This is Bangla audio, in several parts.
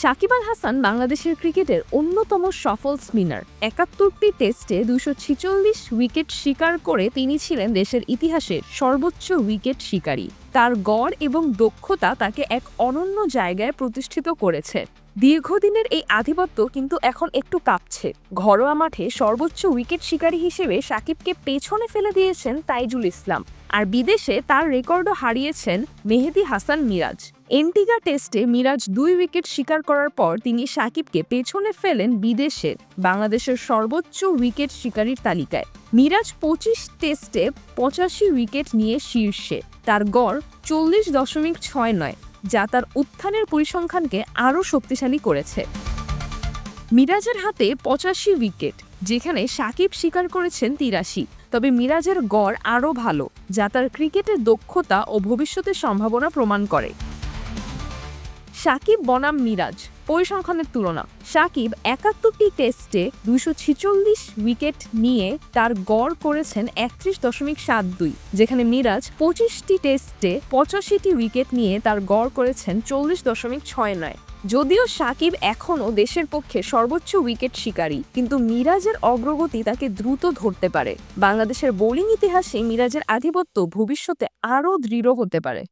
সাকিব আল হাসান বাংলাদেশের ক্রিকেটের অন্যতম সফল স্পিনার। ৭১টি টেস্টে ২৪৬ উইকেট শিকার করে তিনি ছিলেন দেশের ইতিহাসের সর্বোচ্চ উইকেট শিকারী। তার গড় এবং দক্ষতা তাকে এক অনন্য জায়গায় প্রতিষ্ঠিত করেছে। দীর্ঘদিনের এই আধিপত্য কিন্তু এখন একটু কাঁপছে। ঘরোয়া মাঠে সর্বোচ্চ উইকেট শিকারী হিসেবে সাকিবকে পেছনে ফেলে দিয়েছেন তাইজুল ইসলাম, আর বিদেশে তার রেকর্ডও হারিয়েছেন মেহেদী হাসান মিরাজ। এন্টিগা টেস্টে মিরাজ ২ উইকেট শিকার করার পর তিনি সাকিবকে পেছনে ফেলেন বিদেশে বাংলাদেশের সর্বোচ্চ উইকেট শিকারীর তালিকায়। মিরাজ ২৫ টেস্টে ৮৫ উইকেট নিয়ে শীর্ষে। তার গড় ৪০.৬৯, যা তার উত্থানের পরিসংখ্যানকে আরও শক্তিশালী করেছে। মিরাজের হাতে ৮৫ উইকেট, যেখানে সাকিব শিকার করেছেন ৮৩। তবে মিরাজের গড় আরও ভালো, যা তার ক্রিকেটের দক্ষতা ও ভবিষ্যতের সম্ভাবনা প্রমাণ করে। সাকিব বনাম মিরাজ পরিসংখ্যানের তুলনা। সাকিব ৭১টি টেস্টে ২৪৬ উইকেট নিয়ে তার গড় করেছেন ৩১.৭২, যেখানে মিরাজ ২৫টি টেস্টে ৮৫টি উইকেট নিয়ে তার গড় করেছেন ৪০.৬৯। যদিও সাকিব এখনও দেশের পক্ষে সর্বোচ্চ উইকেট শিকারী, কিন্তু মিরাজের অগ্রগতি তাকে দ্রুত ধরতে পারে। বাংলাদেশের বোলিং ইতিহাসে মিরাজের আধিপত্য ভবিষ্যতে আরও দৃঢ় হতে পারে।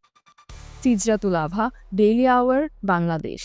সিজরাতুল আভা, ডেইলি আওয়ার, বাংলাদেশ।